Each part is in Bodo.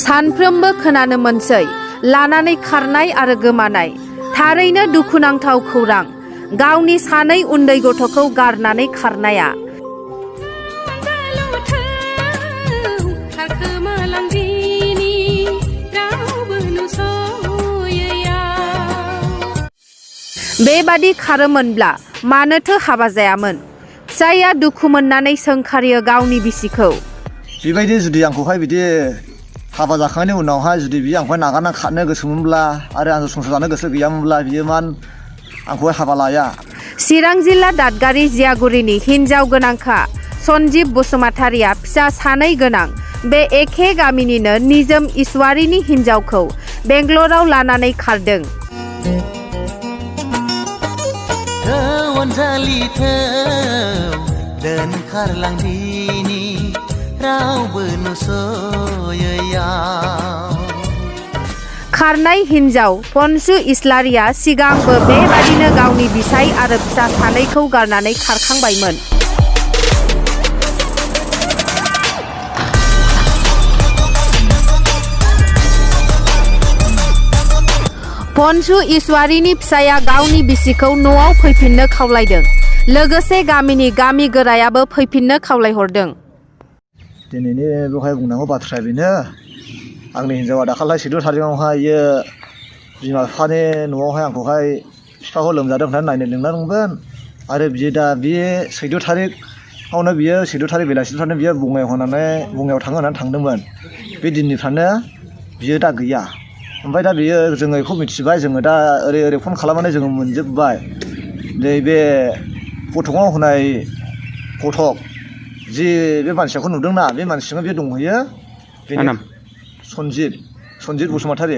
सानफ्रोमबो खोनानो मोनसै लानानै खारनाय आरो गोमानाय। थारैनो दुखुनांथाव खौरां गावनि सानै उन्दै गथ'खौ गारनानै खारनाया। बेबादि खारोमोनब्ला मानोथो हाबा जायामोन? फिसाइया दुखु मोननानै सोंखारियो गावनि बिसिखौ। बेबायदि जुदि आंखौहाय बिदि हाबा जाखांनायनि उनावहाय जुदि बियो आंखौहाय नागारना खारनो गोसोमोनब्ला आरो आंजों संसार जानो गोसो गैयामोनब्ला बियो मान आंखौहाय हाबा लाया। चिरां जिल्ला दादगारि जियागुरिनि हिन्जाव गोनांखा सन्जिब बसुमतारिया फिसा सानै गोनां। बे एखे गामिनिनो निजोम इसवारिनि हिन्जावखौ बेंगलराव लानानै खारदों। खारनाय हिन्जाव पन्सु इस्लारिया सिगांबो बेबादिनो गावनि बिसाय आरो फिसा सानैखौ गारनानै खारखांबायमोन। पन्सु इस्वारिनि फिसाया गावनि बिसिखौ न'आव फैफिननो खावलायदों। लोगोसे गामिनि गामि गोरायाबो फैफिननो खावलायहरदों। दिनैनि बेवहाय बुंनांगौ बाथ्राया बेनो, आंनि हिन्जावा दाखालि 14 थारिखआवहाय बिमा बिफानि न'आवहाय आंखौहाय बिफाखौ लोमजादों होननानै नायनो लिंलांदोंमोन आरो बियो दा बे 14 थारिखआवनो बियो 14 थारिख बेलासिनिफ्रायनो बियो बङाइयाव थाङो होननानै थांदोंमोन। बे दिननिफ्रायनो बियो दा गैया। ओमफ्राय दा बियो जोङो बेखौ मिथिबाय, जोङो दा ओरै फन खालामनानै जोङो मोनजोब्बाय। बे गथ'आव होनाय गथ'ख जि बे मानसिखौ नुदोंना, बे मानसिजोंनो बे दंहैयो। बेनि सन्जिब बसुमतारि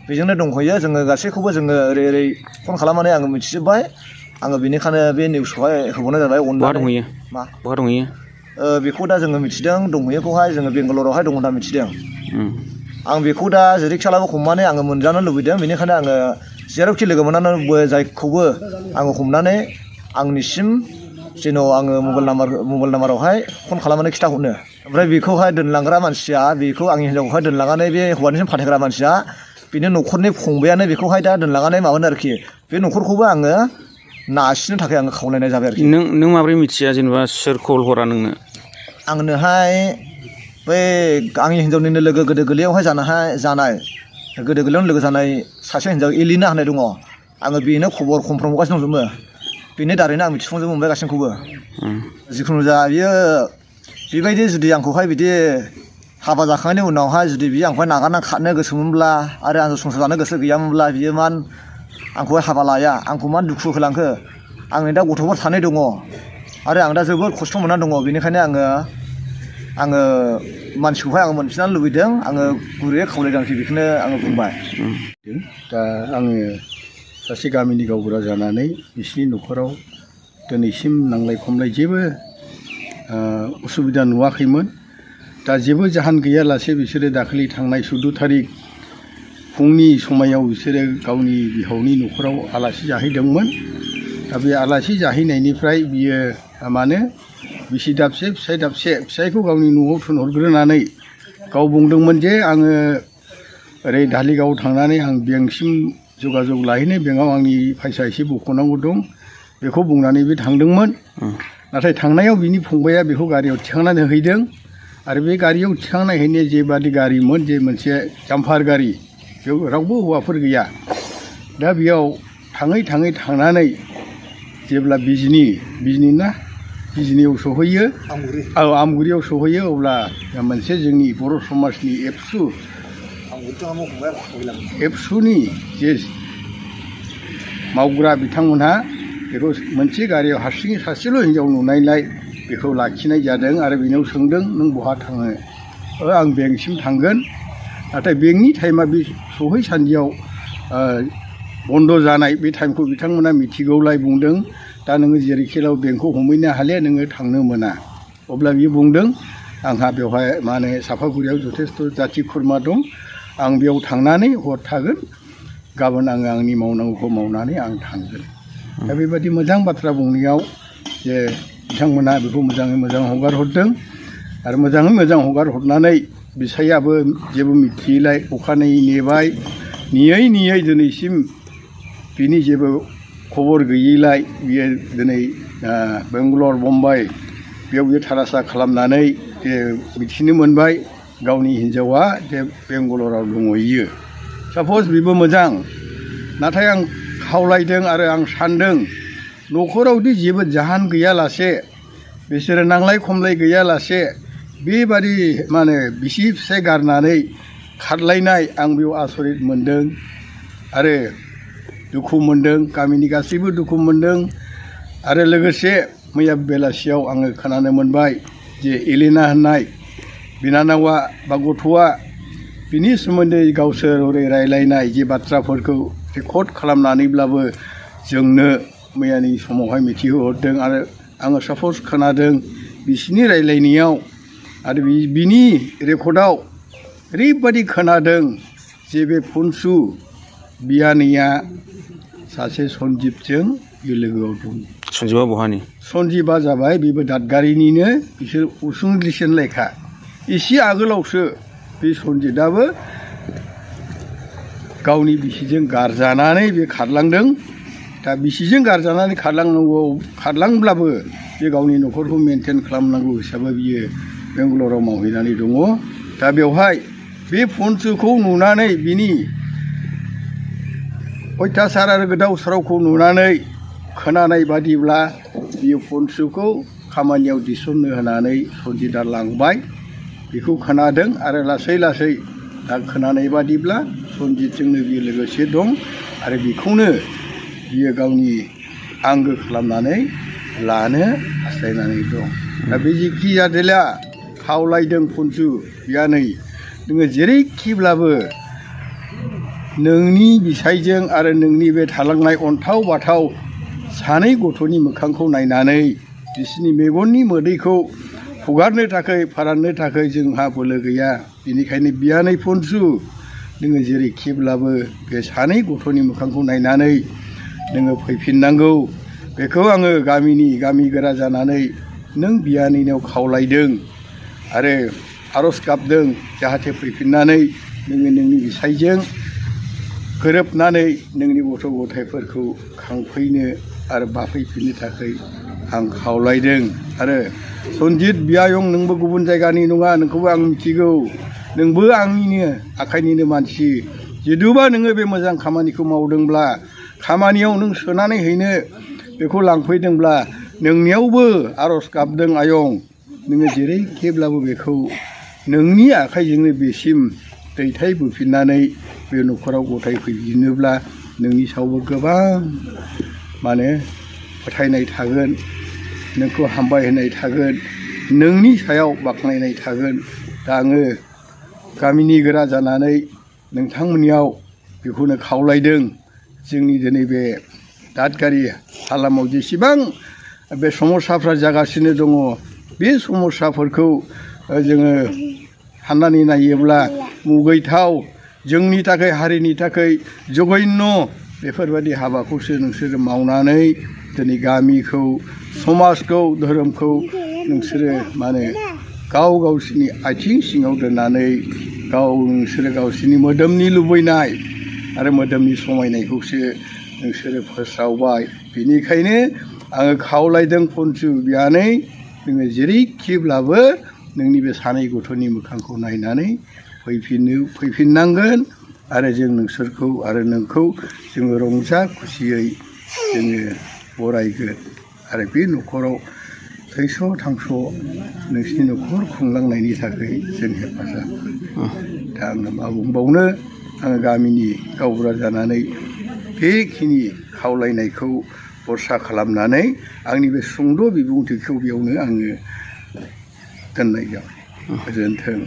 बेजोंनो दंहैयो। जोङो गासैखौबो जोङो ओरै फन खालामनानै आङो मिथिजोब्बाय। आङो बेनिखायनो बे निउसखौहाय होबावनाय जाबाय। अननानै बहा दंहैयो? बेखौ दा जोङो मिथिदों, दंहैयोखौहाय जोङो बेंगालरावहाय दङ होनना मिथिदों। आं बेखौ दा जेरैखियालाबो हमनानै आङो मोनजानो लुबैदों। बेनिखायनो आङो जेरावखि लोगो मोननानै जायखौबो आङो हमनानै आंनिसिम जेन' आङो मबाइल नाम्बारावहाय फन खालामनानै खिथाहरनो। ओमफ्राय बेखौहाय दोनलांग्रा मानसिया, बेखौ आंनि हिन्जावखौहाय दोनलांनानै बे हौवानिसिम फाथायग्रा मानसिया बेनि न'खरनि फंबायानो बेखौहाय दा दोनलांनानै माबानो आरोखि। बे न'खरखौबो आङो नासिनो थाखाय आङो खावलायनाय जाबाय आरोखि। नों माबोरै मिथिया जेनेबा सोर खबर हरा नोंनो? आंनोहाय बै आंनि हिन्जावनिनो लोगो गोदो गोरलैयावहाय जानाय गोदो गोरलैयावनो लोगो जानाय सासे हिन्जाव एलिना होननाय दङ। आङो बेनो खबर कमफ्राम हरगासिनो दंजोबो। बेनि दारैनो आं मिथिफुंजोबनो मोनबाय गासैखौबो। जिखुनु जा बियो बेबायदि जुदि आंखौहाय बिदि हाबा जाखांनायनि उनावहाय जुदि बियो आंखौहाय नागारना खारनो गोसोमोनब्ला आरो आंजों संसार जानो गोसो गैयामोनब्ला बियो मान आंखौहाय हाबा लाया। आंखौ मान दुखु होलांखो। आंनि दा गथ'फोर सानै दङ आरो आं दा जोबोद खस्थ' मोननानै दङ। बेनिखायनो आङो मानसिखौहाय आङो मोनफिननो लुबैदों। आङो गुरैयै खावलायदों आरोखि, बेखौनो आङो बुंबाय। दा आङो सासे गामिनि गावबुरा जानानै बिसिनि न'खराव दिनैसिम नांलाय खमलाय जेबो उसुबिदा नुवाखैमोन। दा जेबो जाहोन गैयालासे बिसोरो दाखालि थांनाय 14 थारिख फुंनि समायाव बिसोरो गावनि बिहावनि न'खराव आलासि जाहैदोंमोन। दा बे आलासि जाहैनायनिफ्राय बियो मानो बिसि दाबसे फिसाइ दाबसे, फिसाइखौ गावनि न'आव थिनहरग्रोनानै गाव बुंदोंमोन जे आङो ओरै धालिगाव थांनानै आं बेंकसिम जगाजग लाहैनो, बेंकआव आंनि फैसा एसे बख'नांगौ दं, बेखौ बुंनानै बे थांदोंमोन। नाथाय थांनायाव बिनि फंबाया बेखौ गारियाव थिखांनानै हैदों आरो बे गारियाव थिखांनाय हैनाय जेबादि गारिमोन, जे मोनसे जाम्फार गारि, बेयाव रावबो हौवाफोर गैया। दा बेयाव थांनानै जेब्ला बिजनियाव सहैयो, आमगुरियाव सहैयो, अब्ला मोनसे जोंनि बर' समाजनि एबसुनि जे मावग्रा बिथांमोनहा बेखौ मोनसे गारियाव हारसिङै सासेल' हिन्जाव नुनायलाय बेखौ लाखिनाय जादों आरो बेनाव सोंदों, नों बहा थाङो? आं बेंकसिम थांगोन। नाथाय बेंकनि टाइमा बे सहैसान्दियाव बन्द' जानाय, बे टाइमखौ बिथांमोना मिथिगौलाय बुंदों, दा नोङो जेरैखिलाव बेंकखौ हमहैनो हाले, नोङो थांनो मोना। अब्ला बियो बुंदों, आंहा बेवहाय साफागुरियाव जथेस्थ' जाथि खुरमा दं, आं बेयाव थांनानै हर थागोन, गाबोन आङो आंनि मावनांगौखौ मावनानै आं थांगोन। दा बेबायदि मोजां बाथ्रा बुंनायाव जे बिथांमोना बेखौ मोजाङै मोजां हगार हरदों आरो मोजाङै मोजां हगार हरनानै बिसायाबो जेबो मिथियैलाय अखानायै नेबाय नेयै दिनैसिम बिनि जेबो खबर गैयैलाय बियो दिनै बेंगालर मुम्बाइ बेयाव बियो थारासा खालामनानै जे मिथिनो मोनबाय गावनि हिन्जावा जे बेंगालराव दंहैयो। साप'ज बेबो मोजां, नाथाय आं खावलायदों आरो आं सान्दों न'खरावदि जेबो जाहोन गैयालासे बिसोरो नांलाय खमलाय गैयालासे बेबादि माने बिसि फिसाय गारनानै खारलायनाय आं बेयाव आसरित मोन्दों आरो दुखु मोन्दों। गामिनि गासैबो दुखु मोन्दों आरो लोगोसे मैया बेलासियाव आङो खोनानो मोनबाय जे एलेना होननाय बिनानावा बा गथ'आ बिनि सोमोन्दै गावसोर ओरै रायलायनाय जे बाथ्राफोरखौ रेकर्ड खालामनानैब्लाबो जोंनो मैयानि समावहाय मिथिहोहरदों आरो आङो साप'ज खोनादों बिसिनि रायलायनायाव आरो बिनि रेकर्डआव ओरैबादि खोनादों जे बे फुनसु बियानैया सासे सन्जिबजों बे लोगोआव दं। सन्जिबा बहानि? सन्जिबा जाबाय बेबो दादगारिनिनो, बिसोर उसुं लिसेन लेखा। एसे आगोलावसो बे सन्जितआबो गावनि बिसिजों गारजानानै बे खारलांदों। दा बिसिजों गारजानानै खारलांब्लाबो बे गावनि न'खरखौ मेनटेन खालामनांगौ हिसाबै बियो बेंगालराव मावहैनानै दङ। दा बेवहाय बे फुनसुखौ नुनानै बिनि अयथासार आरो गोदाव सोरावखौ नुनानै खोनानाय बादिब्ला बियो फुनसुखौ खामानियाव थिसननो होनानै सन्जितआ लांबाय बेखौ खोनादों आरो लासै दा खोनानाय बादिब्ला सन्जितजोंनो बियो लोगोसे दं आरो बेखौनो बियो गावनि आंगो खालामनानै लानो हास्थायनानै दं। दा बे जिखि जादोला खावलायदों फुनसु बियानै, नोङो जेरैखिब्लाबो नोंनि बिसायजों आरो नोंनि बे थालांनाय अन्थाव बाथाव सानै गथ'नि मोखांखौ नायनानै बिसोरनि मेगननि मोदैखौ हुगारनो थाखाय फोराननो थाखाय जोंहा बोलो गैया। बेनिखायनो बियानै फुनसु नोङो जेरैखिब्लाबो बे सानै गथ'नि मोखांखौ नायनानै नोङो फैफिननांगौ। बेखौ आङो गामि गोरा जानानै नों बियानैनाव खावलायदों आरो आर'ज गाबदों जाहाथे फैफिननानै नोङो नोंनि बिसायजों गोरोबनानै नोंनि गथ' गथायफोरखौ खांफैनो आरो बाफैफिननो थाखाय आं खावलायदों। आरो सन्जित बियायं, नोंबो गुबुन जायगानि नङा, नोंखौबो आं मिथिगौ, नोंबो आंनिनो आखाइनिनो मानसि। जिदुबा नोङो बे मोजां खामानिखौ मावदोंब्ला, खामानियाव नों सोनानै हैनो बेखौ लांफैदोंब्ला नोंनियावबो आर'ज गाबदों आयं, नोङो जेरैखिब्लाबो बेखौ नोंनि आखाइजोंनो बेसिम दैथायबोफिननानै बे न'खराव गथायफैफिनोब्ला नोंनि सायावबो गोबां माने फोथायनाय थागोन, नोंखौ हामबाय होनाय थागोन, नोंनि सायाव बाख्नायनाय थागोन। दा आङो गामिनि गोरा जानानै नोंथांमोननियाव बेखौनो खावलायदों। जोंनि दिनै बे दादगारि हालामाव जेसेबां बे समस्याफ्रा जागासिनो दङ, बे समस्याफोरखौ जोङो साननानै नायोब्ला मुगैथाव, जोंनि थाखाय हारिनि थाखाय जघन्य बेफोरबायदि हाबाखौसो नोंसोरो मावनानै दिनै गामिखौ, समाजखौ, धोरोमखौ नोंसोरो माने गावसिनि आथिं सिङाव दोननानै नोंसोरो गावसिनि मोदोमनि लुबैनाय आरो मोदोमनि समायनायखौसो नोंसोरो फोस्रावबाय। बेनिखायनो आङो खावलायदों फुनसु बियानै, नोङो जेरैखिब्लाबो नोंनि बे सानै गथ'नि मोखांखौ नायनानै फैफिननांगोन आरो जों नोंसोरखौ आरो नोंखौ जोङो रंजा खुसियै जोङो बरायगोन आरो बे न'खराव थैस' थांस' नोंसिनि न'खर खुंलांनायनि थाखाय जों हेफाजाब होगोन। दा आङो मा बुंबावनो, आङो गामिनि गावबुरा जानानै बेखिनि खावलायनायखौ भरसा खालामनानै आंनि बे सुंद' बिबुंथिखौ बेयावनो आङो दोननाय जाबाय। गोजोन्थों।